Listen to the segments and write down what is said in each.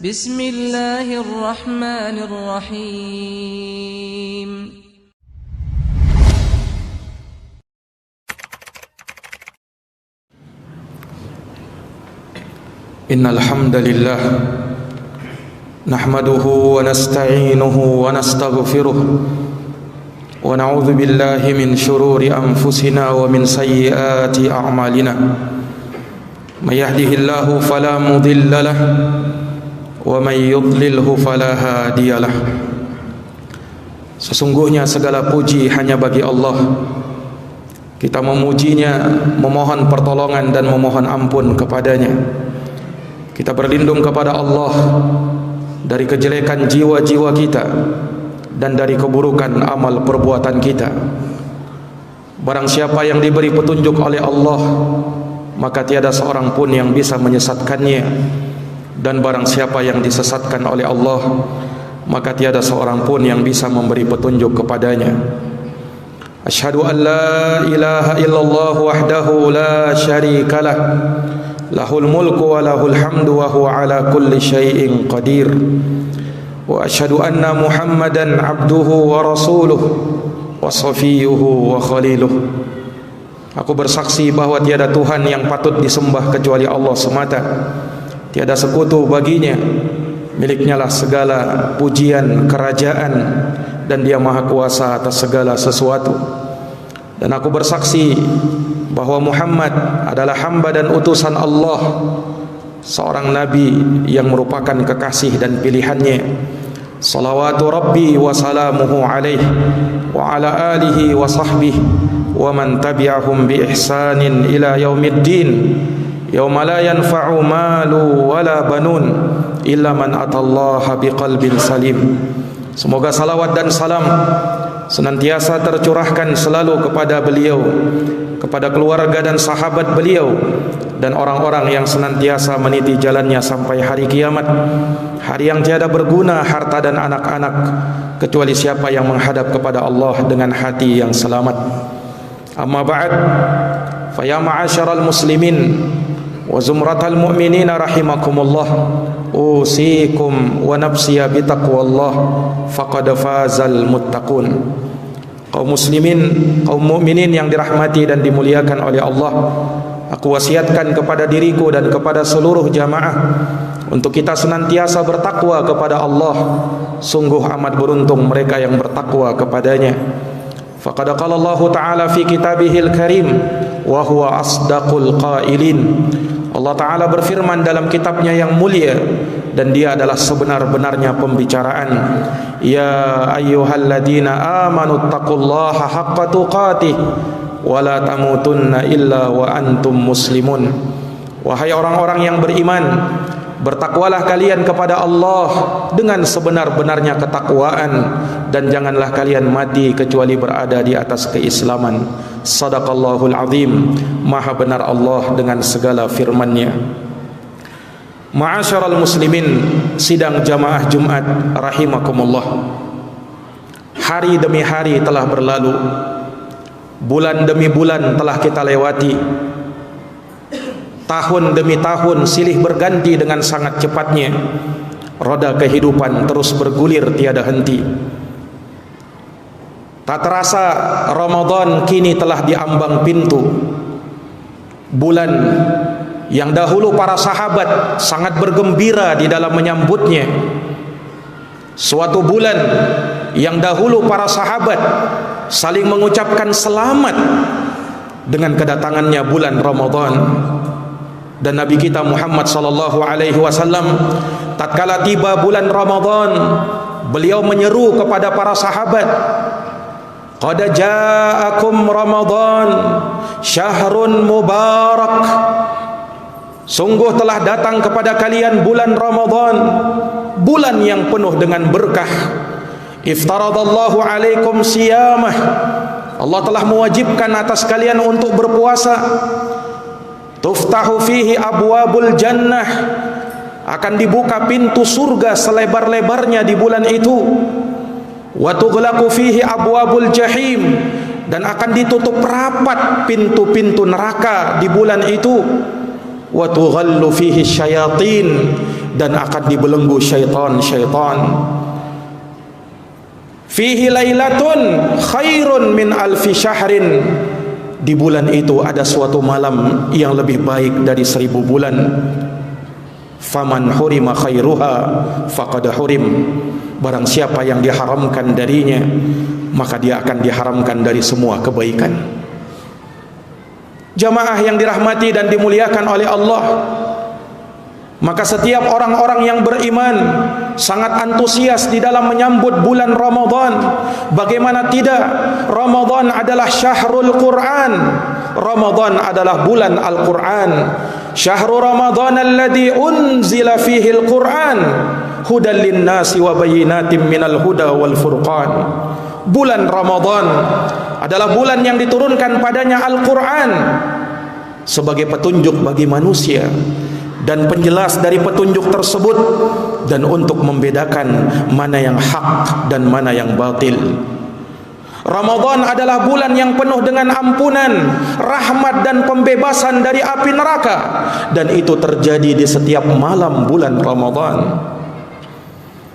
Bismillahirrahmanirrahim. Innal hamdalillah nahmaduhu wa nasta'inuhu wa nastaghfiruh wa na'udzu billahi min shururi anfusina wa min sayyiati a'malina. May yahdihillahu fala mudilla lahu wa may yudlilhu fala hadiyalah. Sesungguhnya segala puji hanya bagi Allah. Kita memujinya, memohon pertolongan dan memohon ampun kepadanya. Kita berlindung kepada Allah dari kejelekan jiwa-jiwa kita dan dari keburukan amal perbuatan kita. Barang siapa yang diberi petunjuk oleh Allah, maka tiada seorang pun yang bisa menyesatkannya. Dan barang siapa yang disesatkan oleh Allah, maka tiada seorang pun yang bisa memberi petunjuk kepadanya. Asyhadu an la ilaha illallah wahdahu la syarikalah, lahul mulku wa lahul hamdu wa huwa ala kulli syai'in qadir. Wa asyhadu anna Muhammadan abduhu wa rasuluh wa safiyuhu wa khaliluh. Aku bersaksi bahwa tiada Tuhan yang patut disembah kecuali Allah semata. Tiada sekutu baginya. Miliknya lah segala pujian, kerajaan, dan Dia maha kuasa atas segala sesuatu. Dan aku bersaksi bahwa Muhammad adalah hamba dan utusan Allah, seorang nabi yang merupakan kekasih dan pilihannya. Salawatu Rabbi wa salamuhu alaihi wa ala alihi wa sahbihi wa man tabi'ahum bi ihsanin ila yaumiddin, yauma la yanfa'u malu wala banun illa man atallaha biqalbin salim. Semoga salawat dan salam senantiasa tercurahkan selalu kepada beliau, kepada keluarga dan sahabat beliau, dan orang-orang yang senantiasa meniti jalannya sampai hari kiamat, hari yang tiada berguna harta dan anak-anak kecuali siapa yang menghadap kepada Allah dengan hati yang selamat. Amma ba'd, fa ya ma'asyaral muslimin wa zumratal mu'minina rahimakumullah, usikum wa nafsiya bitaqwallah faqad fazal muttaqun. Kaum muslimin, kaum mukminin yang dirahmati dan dimuliakan oleh Allah, aku wasiatkan kepada diriku dan kepada seluruh jamaah untuk kita senantiasa bertakwa kepada Allah. Sungguh amat beruntung mereka yang bertakwa kepadanya. Faqad qala Allah Ta'ala fi kitabihil karim wa huwa asdaqul qailin. Allah Ta'ala berfirman dalam kitabnya yang mulia, dan Dia adalah sebenar-benarnya pembicaraan. Ya ayyuhalladzina amanu taqullaha haqqa tuqatih wa la tamutunna illa wa antum muslimun. Wahai orang-orang yang beriman, bertakwalah kalian kepada Allah dengan sebenar-benarnya ketakwaan, dan janganlah kalian mati kecuali berada di atas keislaman. Sadaqallahul azim. Maha benar Allah dengan segala firman-Nya. Ma'asyaral muslimin, sidang jamaah Jumat rahimakumullah. Hari demi hari telah berlalu, bulan demi bulan telah kita lewati, tahun demi tahun silih berganti dengan sangat cepatnya. Roda kehidupan terus bergulir tiada henti. Tak terasa Ramadan kini telah diambang pintu. Bulan yang dahulu para sahabat sangat bergembira di dalam menyambutnya. Suatu bulan yang dahulu para sahabat saling mengucapkan selamat dengan kedatangannya bulan Ramadan. Dan Nabi kita Muhammad sallallahu alaihi wasallam tatkala tiba bulan Ramadan, beliau menyeru kepada para sahabat, qad ja'akum Ramadan syahrun mubarak. Sungguh telah datang kepada kalian bulan Ramadan, bulan yang penuh dengan berkah. Iftaradallahu alaikum siyamah. Allah telah mewajibkan atas kalian untuk berpuasa. Tuftahu fihi abwabul jannah. Akan dibuka pintu surga selebar-lebarnya di bulan itu. Wa tughlaqu fihi abwabul jahim. Dan akan ditutup rapat pintu-pintu neraka di bulan itu. Wa tughallu fihi syayatin. dan akan dibelenggu syaitan-syaitan. Fihi lailatun khairun min alfi syahrin. Di bulan itu ada suatu malam yang lebih baik dari 1000 bulan. Faman hurima khairuha faqad hurim. Barang siapa yang diharamkan darinya, maka dia akan diharamkan dari semua kebaikan. Jamaah yang dirahmati dan dimuliakan oleh Allah, maka setiap orang-orang yang beriman sangat antusias di dalam menyambut bulan Ramadan. Bagaimana tidak? Ramadan adalah syahrul Quran. Ramadan adalah bulan Al-Quran. Syahrul Ramadan alladhi unzila fihi Al-Quran hudan linnasi wa bayyinatin minal huda wal furqan. Bulan Ramadan adalah bulan yang diturunkan padanya Al-Quran sebagai petunjuk bagi manusia dan penjelas dari petunjuk tersebut, dan untuk membedakan mana yang hak dan mana yang batil. Ramadan adalah bulan yang penuh dengan ampunan, rahmat dan pembebasan dari api neraka, dan itu terjadi di setiap malam bulan Ramadan.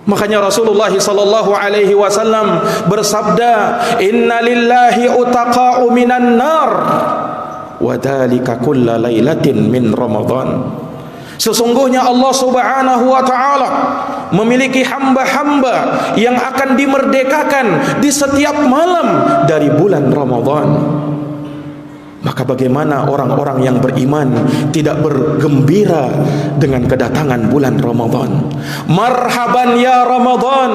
Makanya Rasulullah sallallahu alaihi wasallam bersabda, "Inna lillahi utaqa'u minan nar wa dzalika kulla lailatin min Ramadan." Sesungguhnya Allah Subhanahu wa taala memiliki hamba-hamba yang akan dimerdekakan di setiap malam dari bulan Ramadan. Maka bagaimana orang-orang yang beriman tidak bergembira dengan kedatangan bulan Ramadan? Marhaban ya Ramadan,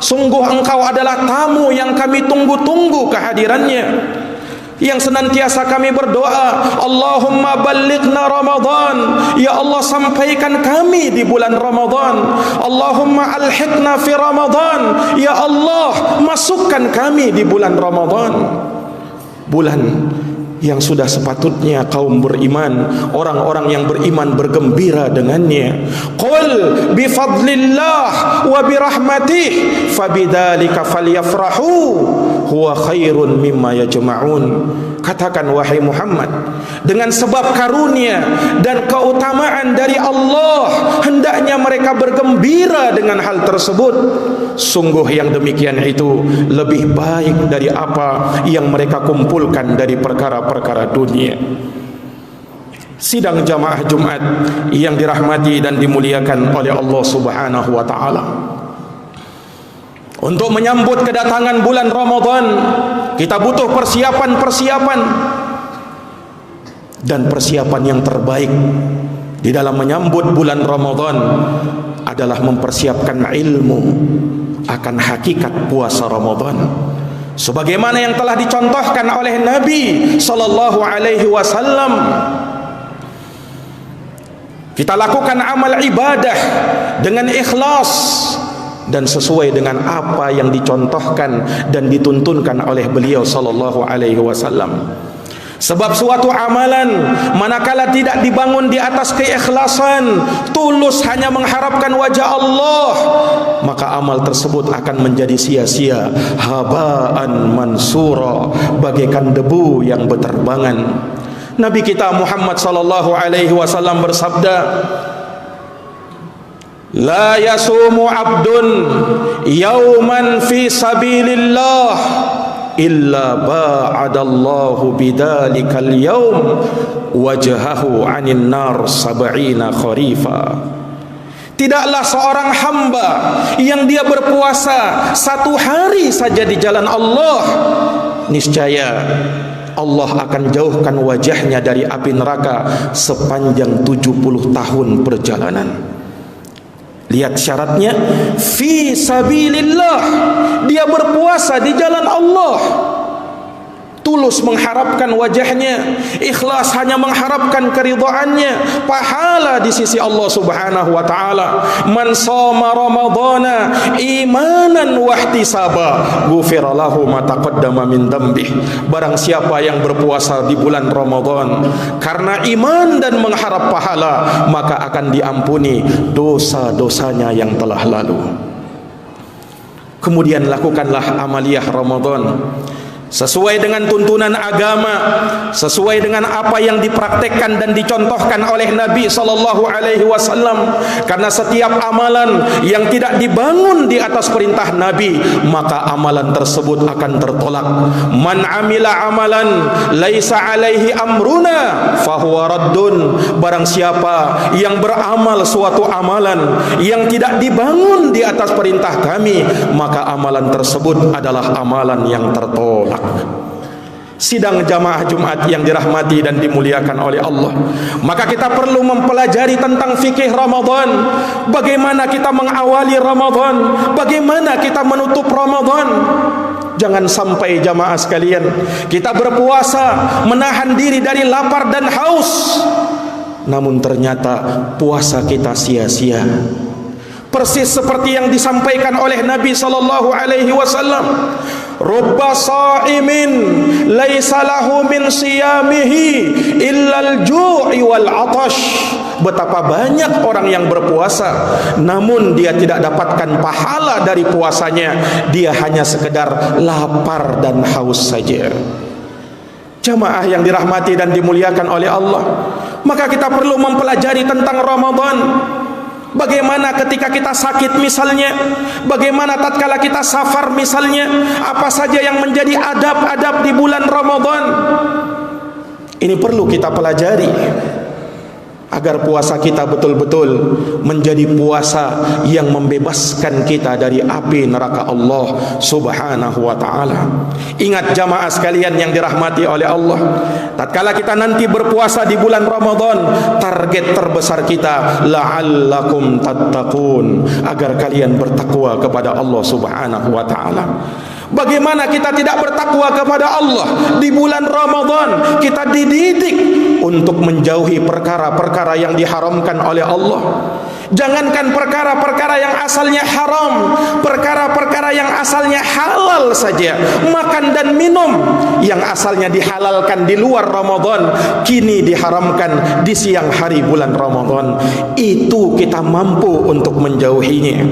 sungguh engkau adalah tamu yang kami tunggu-tunggu kehadirannya, yang senantiasa kami berdoa, Allahumma ballighna Ramadan, ya Allah sampaikan kami di bulan Ramadan. Allahumma alhiqna fi Ramadan, ya Allah masukkan kami di bulan Ramadan. Bulan yang sudah sepatutnya kaum beriman, orang-orang yang beriman bergembira dengannya. Qul bi fadlillah wa bi rahmatih fabidzalika falyafrahu huwa khairun mimma yajma'un. Katakan wahai Muhammad, dengan sebab karunia dan keutamaan dari Allah hendaknya mereka bergembira dengan hal tersebut. Sungguh yang demikian itu lebih baik dari apa yang mereka kumpulkan dari perkara-perkara dunia. Sidang jamaah Jumat yang dirahmati dan dimuliakan oleh Allah Subhanahu wa taala, untuk menyambut kedatangan bulan Ramadan, kita butuh persiapan-persiapan, dan persiapan yang terbaik di dalam menyambut bulan Ramadan adalah mempersiapkan ilmu akan hakikat puasa Ramadan, sebagaimana yang telah dicontohkan oleh Nabi sallallahu alaihi wasallam. Kita lakukan amal ibadah dengan ikhlas dan sesuai dengan apa yang dicontohkan dan dituntunkan oleh beliau sallallahu alaihi wasallam. Sebab suatu amalan manakala tidak dibangun di atas keikhlasan, tulus hanya mengharapkan wajah Allah, maka amal tersebut akan menjadi sia-sia, habaan mansura, bagaikan debu yang berterbangan. Nabi kita Muhammad sallallahu alaihi wasallam bersabda, la yasumu abdun yauman fi sabilillah illa ba'adallahu bidzalikal yaum wajhahu 'anil nar 70 kharifa. Tidaklah seorang hamba yang dia berpuasa satu hari saja di jalan Allah, niscaya Allah akan jauhkan wajahnya dari api neraka sepanjang 70 tahun perjalanan. Lihat syaratnya, fi sabilillah, dia berpuasa di jalan Allah, tulus mengharapkan wajahnya, ikhlas hanya mengharapkan keridhaannya, pahala di sisi Allah Subhanahu wa taala. Man shoma ramadhana imanan wa ihtisaba ghufira lahu ma taqaddama min dzambih. Barang siapa yang berpuasa di bulan Ramadan karena iman dan mengharap pahala, maka akan diampuni dosa-dosanya yang telah lalu. Kemudian lakukanlah amaliyah Ramadan sesuai dengan tuntunan agama, sesuai dengan apa yang dipraktekkan dan dicontohkan oleh Nabi sallallahu alaihi wasallam. Karena setiap amalan yang tidak dibangun di atas perintah Nabi, maka amalan tersebut akan tertolak. Man amila amalan laisa alaihi amruna fahuwa raddun. Barang siapa yang beramal suatu amalan yang tidak dibangun di atas perintah kami, maka amalan tersebut adalah amalan yang tertolak. Sidang jamaah Jumat yang dirahmati dan dimuliakan oleh Allah, maka kita perlu mempelajari tentang fikih Ramadan. Bagaimana kita mengawali Ramadan, bagaimana kita menutup Ramadan. Jangan sampai jamaah sekalian kita berpuasa menahan diri dari lapar dan haus, namun ternyata puasa kita sia-sia. Persis seperti yang disampaikan oleh Nabi sallallahu alaihi wasallam, rubba sha'imin laisa lahu min siyamihi illal ju'i wal 'atash. Betapa banyak orang yang berpuasa namun dia tidak dapatkan pahala dari puasanya, dia hanya sekedar lapar dan haus saja. Jamaah yang dirahmati dan dimuliakan oleh Allah, maka kita perlu mempelajari tentang Ramadan. Bagaimana ketika kita sakit misalnya, bagaimana tatkala kita safar misalnya, apa saja yang menjadi adab-adab di bulan Ramadan. Ini perlu kita pelajari agar puasa kita betul-betul menjadi puasa yang membebaskan kita dari api neraka Allah Subhanahu wa ta'ala. Ingat jamaah sekalian yang dirahmati oleh Allah, tatkala kita nanti berpuasa di bulan Ramadan, target terbesar kita la'allakum tattaqun, agar kalian bertakwa kepada Allah Subhanahu wa ta'ala. Bagaimana kita tidak bertakwa kepada Allah di bulan Ramadan? Kita dididik untuk menjauhi perkara-perkara yang diharamkan oleh Allah. Jangankan perkara-perkara yang asalnya haram, perkara-perkara yang asalnya halal saja, makan dan minum yang asalnya dihalalkan di luar Ramadan, kini diharamkan di siang hari bulan Ramadan. Itu kita mampu untuk menjauhinya.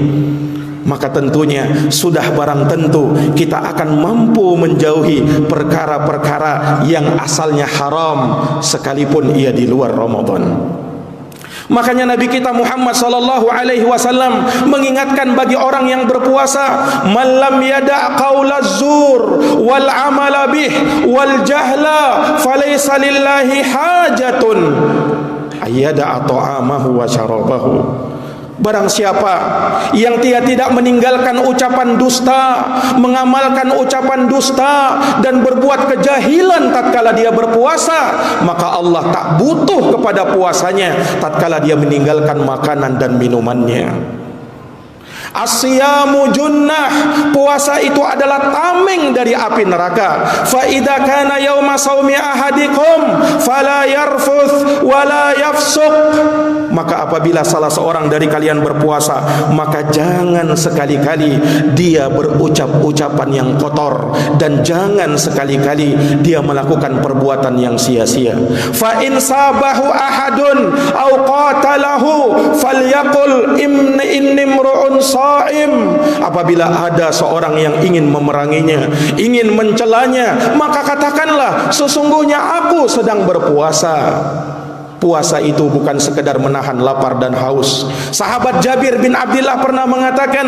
Maka tentunya sudah barang tentu kita akan mampu menjauhi perkara-perkara yang asalnya haram sekalipun ia di luar Ramadan. Makanya Nabi kita Muhammad sallallahu alaihi wasallam mengingatkan bagi orang yang berpuasa, man lam yada' qaulaz zur wal amala bih wal jahla falaysa lillahi hajatun ayyada ta'amahu wa syarabahu. Barang siapa yang dia tidak meninggalkan ucapan dusta, mengamalkan ucapan dusta, dan berbuat kejahilan tatkala dia berpuasa, maka Allah tak butuh kepada puasanya tatkala dia meninggalkan makanan dan minumannya. As-siyamu junnah, puasa itu adalah tameng dari api neraka. Fa idza kana yauma shaumi ahadikum fala yarfuth wala yafsuq. Maka apabila salah seorang dari kalian berpuasa, maka jangan sekali-kali dia berucap ucapan yang kotor, dan jangan sekali-kali dia melakukan perbuatan yang sia-sia. Fa in sabahu ahadun au qatalahu falyaqul inni imru'un shaim. Apabila ada seorang yang ingin memeranginya, ingin mencelanya, maka katakanlah, sesungguhnya aku sedang berpuasa. Puasa itu bukan sekedar menahan lapar dan haus. Sahabat Jabir bin Abdullah pernah mengatakan,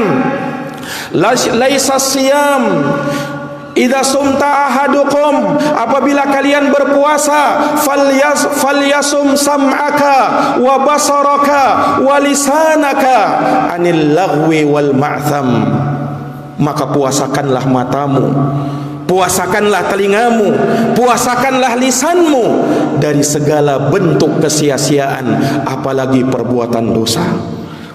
laisa siyam idza sumta ahadukum, apabila kalian berpuasa, falyasum sam'aka wa basaraka wa lisanaka anil lagwi wal ma'tham. Maka puasakanlah matamu, puasakanlah telingamu, puasakanlah lisanmu dari segala bentuk kesia-siaan, apalagi perbuatan dosa.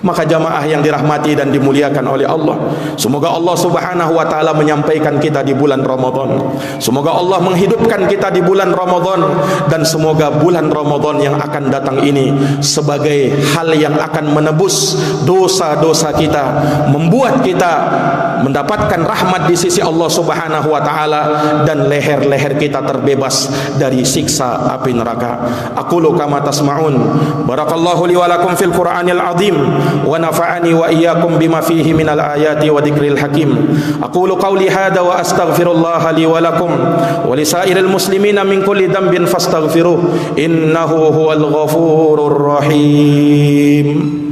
Maka jamaah yang dirahmati dan dimuliakan oleh Allah, semoga Allah Subhanahu wa ta'ala menyampaikan kita di bulan Ramadan. Semoga Allah menghidupkan kita di bulan Ramadan, dan semoga bulan Ramadan yang akan datang ini sebagai hal yang akan menebus dosa-dosa kita, membuat kita mendapatkan rahmat di sisi Allah Subhanahu wa ta'ala, dan leher-leher kita terbebas dari siksa api neraka. Aqulu kama tasma'un. Barakallahu li wa lakum fil Qur'anil azim wa nafa'ani wa iyyakum bima fihi minal ayati wa dzikril hakim. Aqulu qawli hadza wa astaghfirullah li wa lakum wa lisairil muslimina min kulli dhanbin fastaghfiruh innahu huwal ghafurur rahim.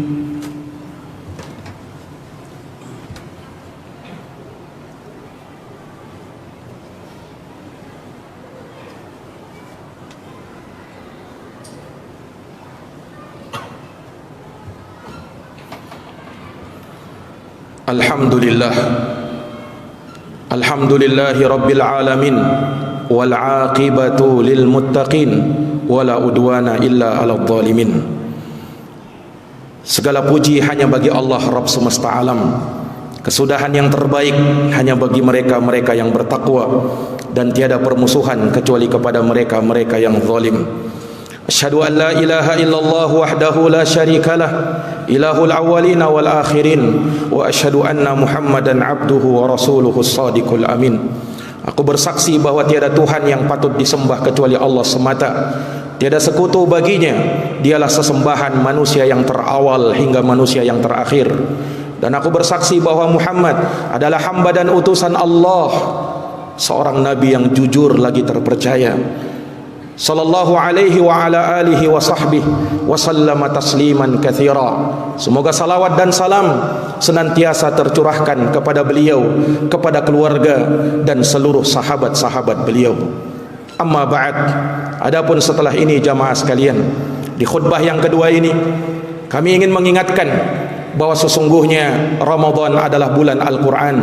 Alhamdulillahi rabbil alamin wal aqibatu lil muttaqin wala udwana illa 'alal zalimin. Segala puji hanya bagi Allah Rabb semesta alam. Kesudahan yang terbaik hanya bagi mereka-mereka yang bertakwa, dan tiada permusuhan kecuali kepada mereka-mereka yang zalim. Asyhadu an la ilaha illallah wahdahu la syarikalah ilahul awwalina wal akhirin wa asyhadu anna Muhammadan abduhu wa rasuluhu shadiqul amin. Aku bersaksi bahwa tiada Tuhan yang patut disembah kecuali Allah semata. Tiada sekutu baginya. Dialah sesembahan manusia yang terawal hingga manusia yang terakhir. Dan aku bersaksi bahwa Muhammad adalah hamba dan utusan Allah, seorang nabi yang jujur lagi terpercaya. Sallallahu alaihi wa ala alihi wa sahbihi wa sallama tasliman katsira. Semoga salawat dan salam senantiasa tercurahkan kepada beliau, kepada keluarga dan seluruh sahabat-sahabat beliau. Amma ba'd. Adapun setelah ini jamaah sekalian, di khutbah yang kedua ini kami ingin mengingatkan bahwa sesungguhnya Ramadan adalah bulan Al-Quran,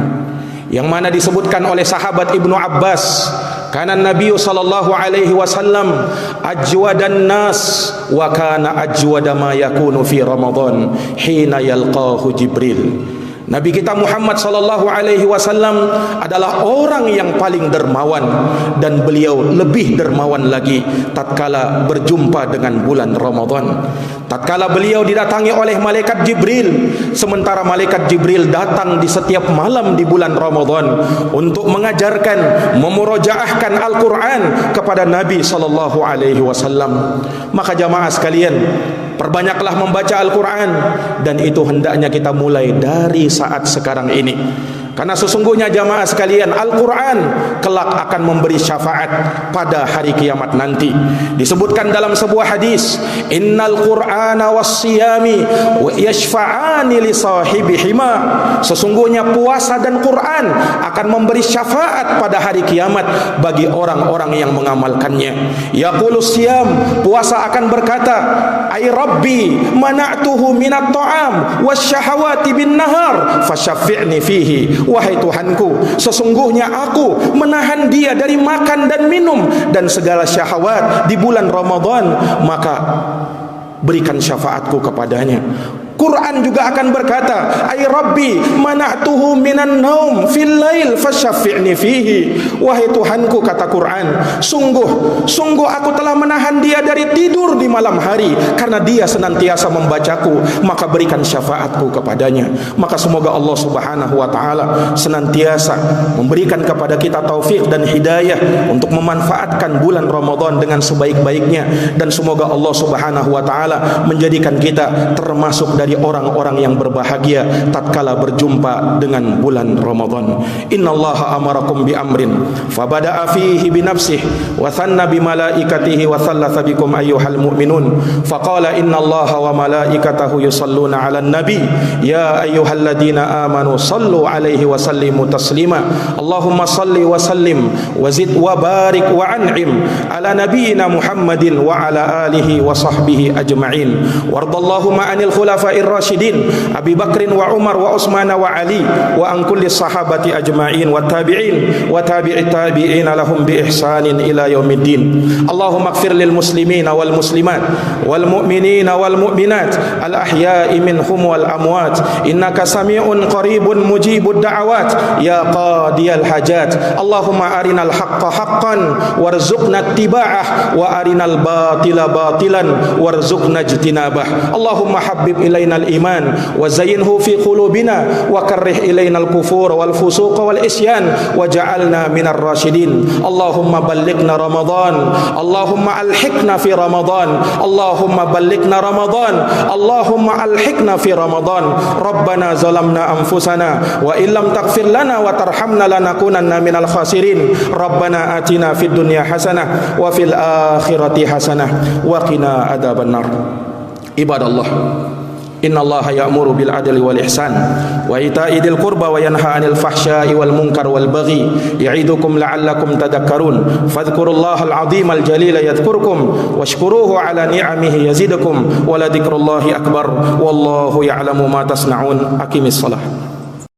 yang mana disebutkan oleh sahabat Ibnu Abbas, kana Nabi sallallahu alaihi wasallam ajwadan nas wa kana ajwada ma yakunu fi Ramadan hina yalqahu Jibril. Nabi kita Muhammad sallallahu alaihi wasallam adalah orang yang paling dermawan, dan beliau lebih dermawan lagi tatkala berjumpa dengan bulan Ramadan. Tatkala beliau didatangi oleh malaikat Jibril, sementara malaikat Jibril datang di setiap malam di bulan Ramadan untuk mengajarkan, memurojaahkan Al-Quran kepada Nabi sallallahu alaihi wasallam. Maka jamaah sekalian, perbanyaklah membaca Al-Quran, dan itu hendaknya kita mulai dari saat sekarang ini. Karena sesungguhnya jamaah sekalian, Al-Quran kelak akan memberi syafaat pada hari kiamat nanti. Disebutkan dalam sebuah hadis, innal qur'ana was-siyami yashfa'ani li sahibihima. Sesungguhnya puasa dan Quran akan memberi syafaat pada hari kiamat bagi orang-orang yang mengamalkannya. Yaqulus siyam, puasa akan berkata, ay rabbi mana'tuhu minat ta'am wasyahawati bin nahar fasyafi'ni fihi. Wahai Tuhanku, sesungguhnya aku menahan dia dari makan dan minum dan segala syahwat di bulan Ramadan, maka berikan syafaatku kepadanya. Quran juga akan berkata, ay rabbi mana'tuhu minan naum fil lail fasyafi'ni fihi. Wahai Tuhanku, kata Quran, sungguh aku telah menahan dia dari tidur di malam hari karena dia senantiasa membacaku, maka berikan syafaatku kepadanya. Maka semoga Allah Subhanahu wa taala senantiasa memberikan kepada kita taufik dan hidayah untuk memanfaatkan bulan Ramadan dengan sebaik-baiknya, dan semoga Allah Subhanahu wa taala menjadikan kita termasuk dari orang-orang yang berbahagia tatkala berjumpa dengan bulan Ramadan. Innallaha amarakum bi amrin fabada'a fihi bi nafsihi wa thanna bi malaikatihi wa thalatha bikum ayyuhal mu'minun faqala innallaha wa malaikatahu yusalluna 'alan nabi ya ayyuhalladzina amanu sallu 'alaihi wa sallimu taslima. Allahumma salli wa sallim wa zid wa barik wa an'im ala nabiyyina Muhammadin wa ala alihi wa sahbihi ajma'in. Wardallahumma 'anil khulafa'ir Rashidin Abi Bakrin wa Umar wa Utsman wa Ali wa an kulli sahabati ajma'in wa tabi'in wa tabi'i tabi'in lahum bi ihsanin ila yaumiddin. Allahumma ighfir lil muslimina wal muslimat wal mu'minina wal mu'minat al ahya'i minhum wal amwat innaka sami'un qaribun mujibud da'awat ya qadiyal hajat. Allahumma arinal haqqa haqqan warzuqna ittiba'ah wa arinal batila batilan warzuqna ijtinabah. Allahumma habbib ilaina alaina al-iman wa zayyinhu fi qulubina wa karrih ilaina al-kufur wal fusuq wal isyan waj'alna minar rasyidin. Allahumma ballighna Ramadan, Allahumma alhiqna fi Ramadan, Allahumma ballighna Ramadan, Allahumma alhiqna fi Ramadan. Rabbana zalamna anfusana wa illam taghfir lana wa tarhamna lanakunanna minal khasirin. Rabbana atina fid dunya hasanah wa fil akhirati hasanah wa qina adzabannar. Ibadallah, innallaha ya'muru bil adli wal ihsan wa ita'i dzil qurba wa yanha 'anil fahsya'i wal munkar wal baghi ya'idukum la'allakum tadhakkarun. Fadhkurullahal 'azimal jalila yadhkurkum washkuruhu 'ala ni'amihi yazidukum wa la dzikrullahi akbar wallahu ya'lamu ma tasna'un. Aqimis shalah.